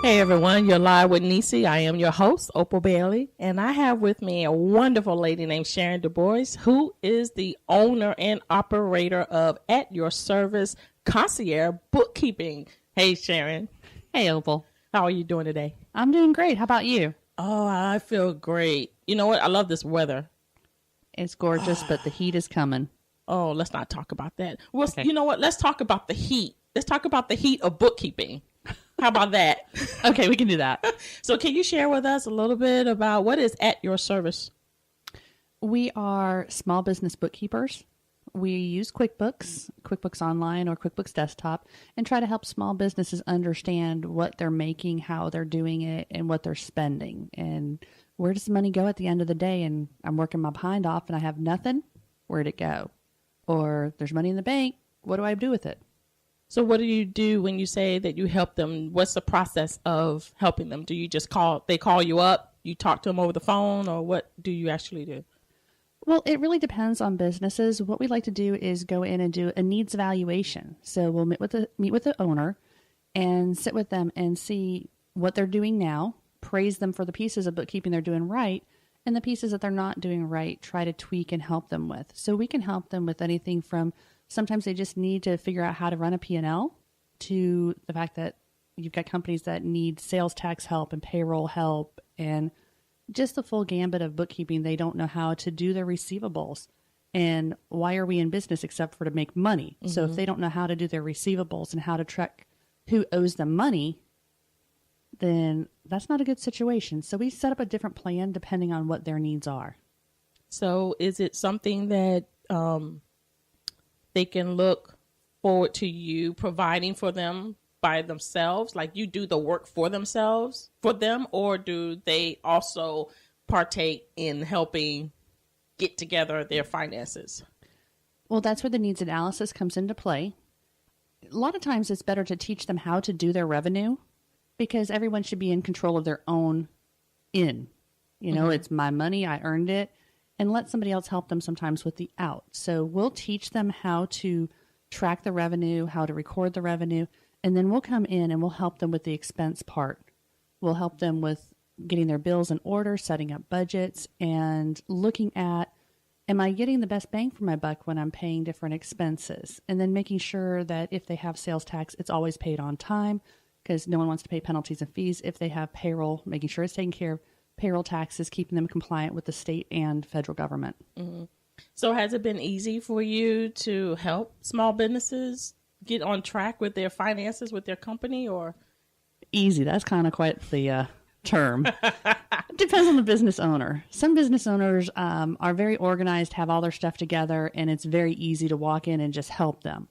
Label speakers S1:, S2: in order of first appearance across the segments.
S1: Hey everyone, you're live with Necee. I am your host, Opal Bailey, and I have with me a wonderful lady named Sharon Dubois, who is the owner and operator of At Your Service Concierge Bookkeeping. Hey Sharon.
S2: Hey Opal.
S1: How are you doing today?
S2: I'm doing great. How about you?
S1: Oh, I feel great. You know what? I love this weather.
S2: It's gorgeous, but the heat is coming.
S1: Oh, let's not talk about that. Well,
S2: Okay.
S1: You know what? Let's talk about the heat. Let's talk about the heat of bookkeeping. How about that?
S2: Okay, we can do that.
S1: So can you share with us a little bit about what is At Your Service?
S2: We are small business bookkeepers. We use QuickBooks Online or QuickBooks Desktop, and try to help small businesses understand what they're making, how they're doing it, and what they're spending. And where does the money go at the end of the day? And I'm working my behind off and I have nothing. Where'd it go? Or there's money in the bank. What do I do with it?
S1: So what do you do when you say that you help them? What's the process of helping them? Do you just they call you up, you talk to them over the phone, or what do you actually do?
S2: Well, it really depends on businesses. What we like to do is go in and do a needs evaluation. So we'll meet with the owner and sit with them and see what they're doing now, praise them for the pieces of bookkeeping they're doing right, and the pieces that they're not doing right, try to tweak and help them with. So we can help them with anything from sometimes they just need to figure out how to run a P&L to the fact that you've got companies that need sales tax help and payroll help and just the full gambit of bookkeeping. They don't know how to do their receivables. And why are we in business except for to make money? Mm-hmm. So if they don't know how to do their receivables and how to track who owes them money, then that's not a good situation. So we set up a different plan depending on what their needs are.
S1: So is it something that they can look forward to you providing for them by themselves? Like you do the work for them, or do they also partake in helping get together their finances?
S2: Well, that's where the needs analysis comes into play. A lot of times it's better to teach them how to do their revenue because everyone should be in control of their own It's my money, I earned it. And let somebody else help them sometimes with the out. So we'll teach them how to track the revenue, how to record the revenue, and then we'll come in and we'll help them with the expense part. We'll help them with getting their bills in order, setting up budgets, and looking at, am I getting the best bang for my buck when I'm paying different expenses? And then making sure that if they have sales tax, it's always paid on time because no one wants to pay penalties and fees. If they have payroll, making sure it's taken care of. Payroll taxes, keeping them compliant with the state and federal government.
S1: Mm-hmm. So has it been easy for you to help small businesses get on track with their finances, with their company, or?
S2: Easy. That's kind of quite the term. It depends on the business owner. Some business owners are very organized, have all their stuff together, and it's very easy to walk in and just help them.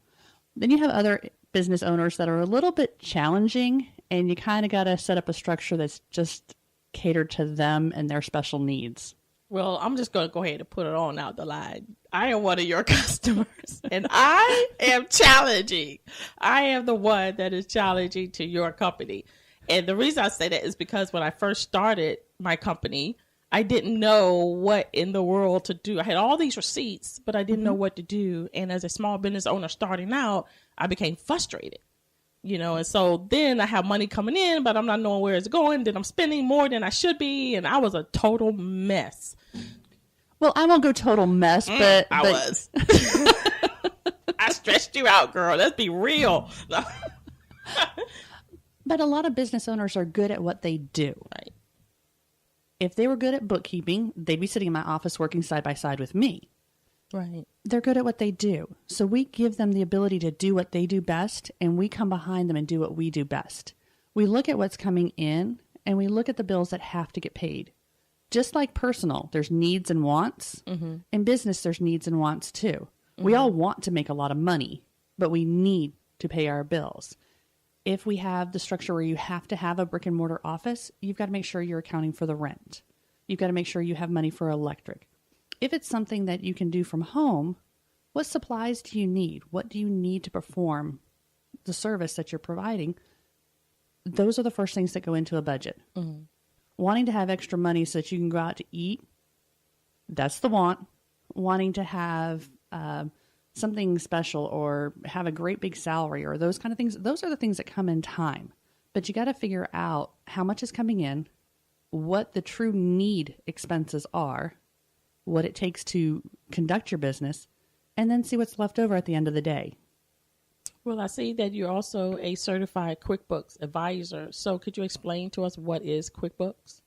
S2: Then you have other business owners that are a little bit challenging, and you kind of got to set up a structure that's just catered to them and their special needs.
S1: Well, I'm just going to go ahead and put it on out the line. I am one of your customers, and I am challenging. I am the one that is challenging to your company. And the reason I say that is because when I first started my company, I didn't know what in the world to do. I had all these receipts, but I didn't know what to do. And as a small business owner starting out, I became frustrated. And so then I have money coming in, but I'm not knowing where it's going. Then I'm spending more than I should be. And I was a total mess.
S2: Well, I won't go total mess, but
S1: I was. I stressed you out, girl. Let's be real.
S2: But a lot of business owners are good at what they do.
S1: Right.
S2: If they were good at bookkeeping, they'd be sitting in my office working side by side with me.
S1: Right.
S2: They're good at what they do. So we give them the ability to do what they do best, and we come behind them and do what we do best. We look at what's coming in, and we look at the bills that have to get paid. Just like personal, there's needs and wants. Mm-hmm. In business, there's needs and wants too. Mm-hmm. We all want to make a lot of money, but we need to pay our bills. If we have the structure where you have to have a brick and mortar office, you've got to make sure you're accounting for the rent. You've got to make sure you have money for electric. If it's something that you can do from home, what supplies do you need? What do you need to perform the service that you're providing? Those are the first things that go into a budget. Mm-hmm. Wanting to have extra money so that you can go out to eat, that's the want. Wanting to have something special or have a great big salary or those kind of things, those are the things that come in time. But you got to figure out how much is coming in, what the true need expenses are, what it takes to conduct your business, and then see what's left over at the end of the day.
S1: Well, I see that you're also a certified QuickBooks advisor. So could you explain to us what is QuickBooks?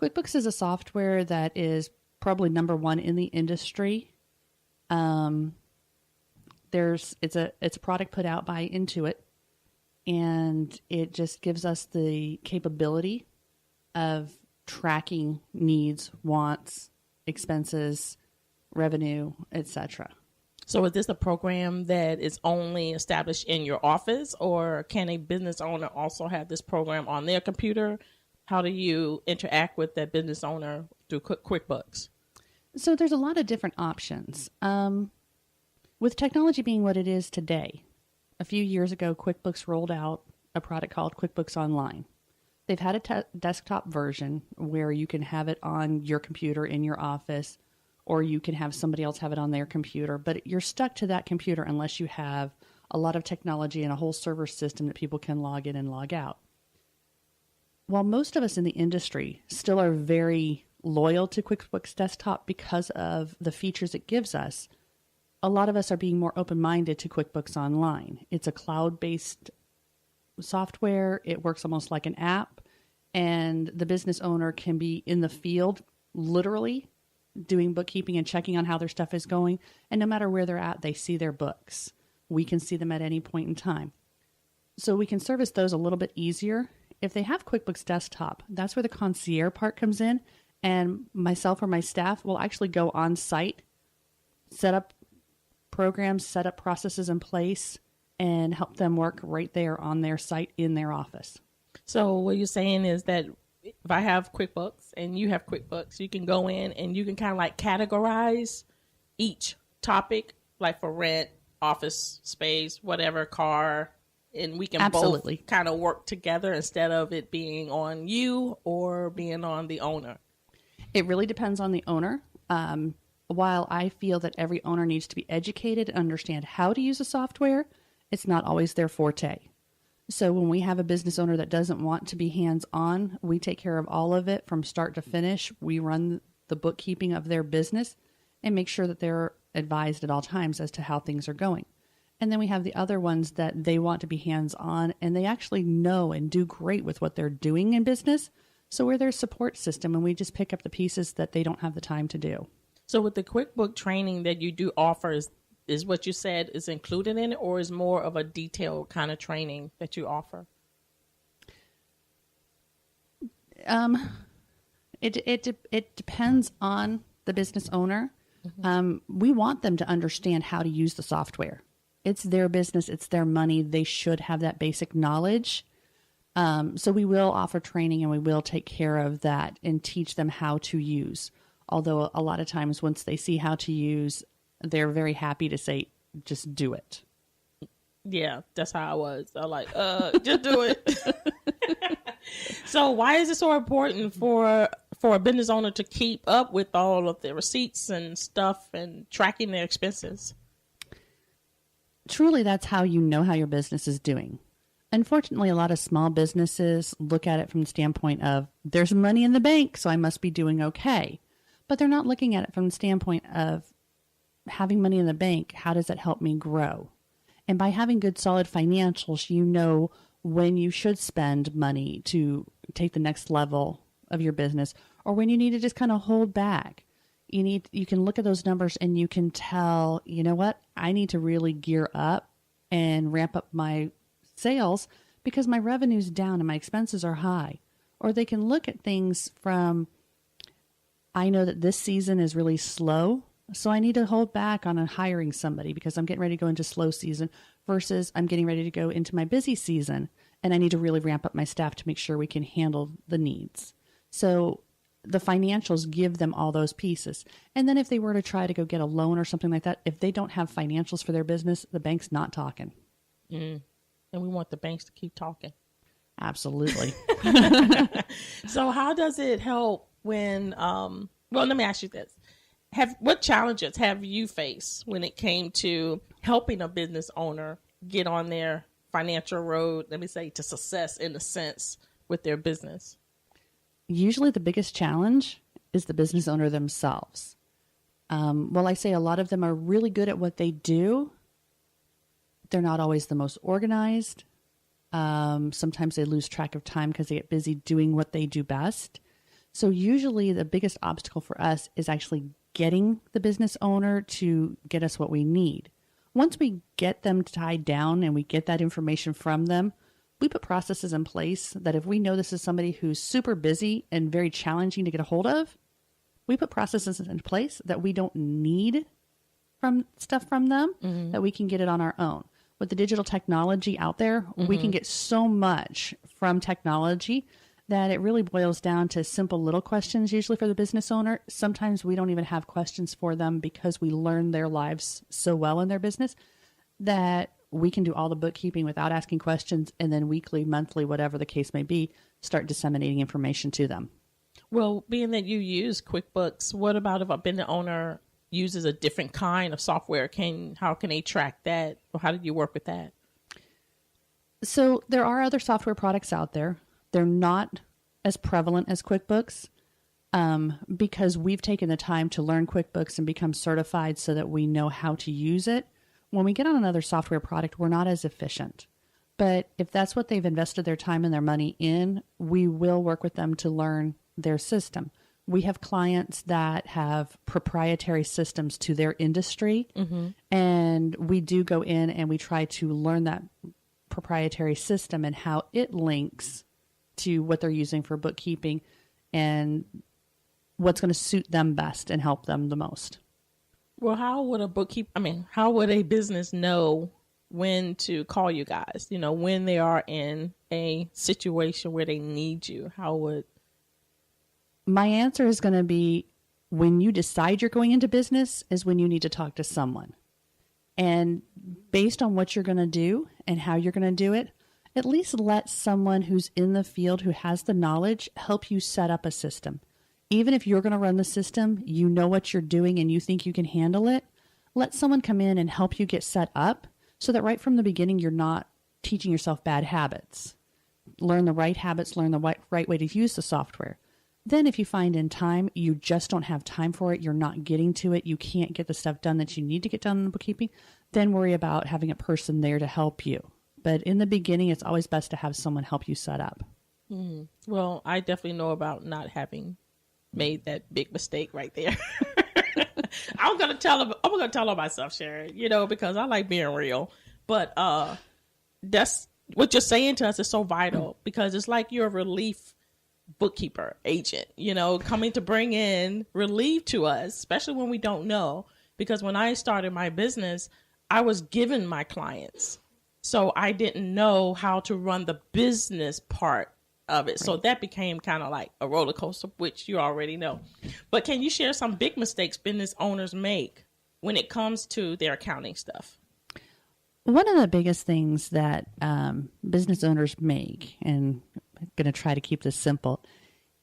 S2: QuickBooks is a software that is probably number one in the industry. It's a product put out by Intuit, and it just gives us the capability of tracking needs, wants, expenses, revenue, etc.
S1: So is this a program that is only established in your office, or can a business owner also have this program on their computer? How do you interact with that business owner through QuickBooks?
S2: So there's a lot of different options. With technology being what it is today, a few years ago, QuickBooks rolled out a product called QuickBooks Online. They've had a desktop version where you can have it on your computer in your office, or you can have somebody else have it on their computer, but you're stuck to that computer unless you have a lot of technology and a whole server system that people can log in and log out. While most of us in the industry still are very loyal to QuickBooks Desktop because of the features it gives us, a lot of us are being more open-minded to QuickBooks Online. It's a cloud-based software. It works almost like an app, and the business owner can be in the field, literally, doing bookkeeping and checking on how their stuff is going. And no matter where they're at, they see their books. We can see them at any point in time. So we can service those a little bit easier. If they have QuickBooks Desktop, that's where the concierge part comes in. And myself or my staff will actually go on site, set up programs, set up processes in place, and help them work right there on their site in their office.
S1: So what you're saying is that if I have QuickBooks and you have QuickBooks, you can go in and you can kind of like categorize each topic, like for rent, office space, whatever, car, and we can
S2: Absolutely.
S1: both kind of work together instead of it being on you or being on the owner.
S2: It really depends on the owner. While I feel that every owner needs to be educated and understand how to use a software, it's not always their forte. So when we have a business owner that doesn't want to be hands-on, we take care of all of it from start to finish. We run the bookkeeping of their business and make sure that they're advised at all times as to how things are going. And then we have the other ones that they want to be hands-on and they actually know and do great with what they're doing in business. So we're their support system and we just pick up the pieces that they don't have the time to do.
S1: So with the QuickBook training that you do offer, is what you said is included in it, or is more of a detailed kind of training that you offer?
S2: It depends on the business owner. We want them to understand how to use the software. It's their business. It's their money. They should have that basic knowledge. So we will offer training and we will take care of that and teach them how to use. Although a lot of times once they see how to use, they're very happy to say, just do it.
S1: Yeah, that's how I was. I'm like, just do it. So why is it so important for a business owner to keep up with all of the receipts and stuff and tracking their expenses?
S2: Truly, that's how you know how your business is doing. Unfortunately, a lot of small businesses look at it from the standpoint of, there's money in the bank, so I must be doing okay. But they're not looking at it from the standpoint of having money in the bank. How does that help me grow? And by having good, solid financials, you know when you should spend money to take the next level of your business or when you need to just kind of hold back. You can look at those numbers and you can tell, you know what, I need to really gear up and ramp up my sales because my revenue's down and my expenses are high. Or they can look at things from, I know that this season is really slow, so I need to hold back on hiring somebody because I'm getting ready to go into slow season versus I'm getting ready to go into my busy season and I need to really ramp up my staff to make sure we can handle the needs. So the financials give them all those pieces. And then if they were to try to go get a loan or something like that, if they don't have financials for their business, the bank's not talking.
S1: And we want the banks to keep talking.
S2: Absolutely.
S1: So how does it help when, well, let me ask you this. What challenges have you faced when it came to helping a business owner get on their financial road, let me say, to success in a sense with their business?
S2: Usually the biggest challenge is the business owner themselves. Well, I say a lot of them are really good at what they do. They're not always the most organized. Sometimes they lose track of time because they get busy doing what they do best. So usually the biggest obstacle for us is actually getting the business owner to get us what we need. Once we get them tied down and we get that information from them, we put processes in place that if we know this is somebody who's super busy and very challenging to get a hold of, we put processes in place that we don't need from them, that we can get it on our own. With the digital technology out there, we can get so much from technology that it really boils down to simple little questions, usually for the business owner. Sometimes we don't even have questions for them because we learn their lives so well in their business that we can do all the bookkeeping without asking questions, and then weekly, monthly, whatever the case may be, start disseminating information to them.
S1: Well, being that you use QuickBooks, what about if a business owner uses a different kind of software? How can they track that? Or how did you work with that?
S2: So there are other software products out there. They're not as prevalent as QuickBooks because we've taken the time to learn QuickBooks and become certified so that we know how to use it. When we get on another software product, we're not as efficient. But if that's what they've invested their time and their money in, we will work with them to learn their system. We have clients that have proprietary systems to their industry, and we do go in and we try to learn that proprietary system and how it links to what they're using for bookkeeping and what's going to suit them best and help them the most.
S1: Well, how would a business know when to call you guys? You know, when they are in a situation where they need you,
S2: My answer is going to be when you decide you're going into business is when you need to talk to someone. And based on what you're going to do and how you're going to do it, at least let someone who's in the field who has the knowledge help you set up a system. Even if you're going to run the system, you know what you're doing and you think you can handle it, let someone come in and help you get set up so that right from the beginning, you're not teaching yourself bad habits. Learn the right habits, learn the right way to use the software. Then if you find in time, you just don't have time for it, you're not getting to it, you can't get the stuff done that you need to get done in the bookkeeping, then worry about having a person there to help you. But in the beginning, it's always best to have someone help you set up.
S1: Well, I definitely know about not having made that big mistake right there. I'm gonna tell her myself, Sharon, because I like being real. But that's what you're saying to us is so vital because it's like you're a relief bookkeeper agent, coming to bring in relief to us, especially when we don't know. Because when I started my business, I was given my clients. So I didn't know how to run the business part of it. Right. So that became kind of like a roller coaster, which you already know. But can you share some big mistakes business owners make when it comes to their accounting stuff?
S2: One of the biggest things that business owners make, and I'm going to try to keep this simple,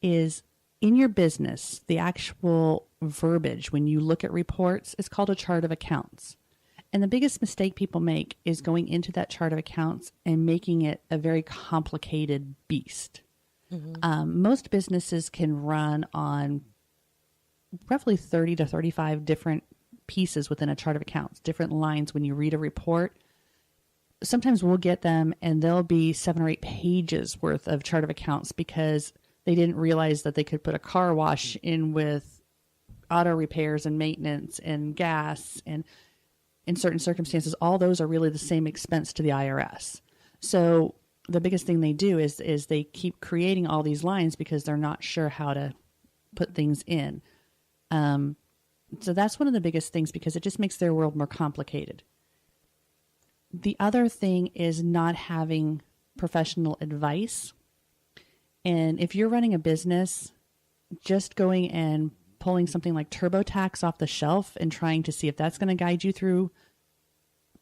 S2: is in your business, the actual verbiage, when you look at reports, is called a chart of accounts. And the biggest mistake people make is going into that chart of accounts and making it a very complicated beast. Most businesses can run on roughly 30 to 35 different pieces within a chart of accounts, different lines when you read a report. Sometimes we'll get them and there'll be 7 or 8 pages worth of chart of accounts because they didn't realize that they could put a car wash in with auto repairs and maintenance and gas, and in certain circumstances, all those are really the same expense to the IRS. So the biggest thing they do is they keep creating all these lines because they're not sure how to put things in. So that's one of the biggest things because it just makes their world more complicated. The other thing is not having professional advice. And if you're running a business, just going and pulling something like TurboTax off the shelf and trying to see if that's going to guide you through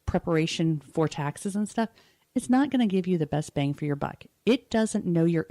S2: preparation for taxes and stuff, it's not going to give you the best bang for your buck. It doesn't know your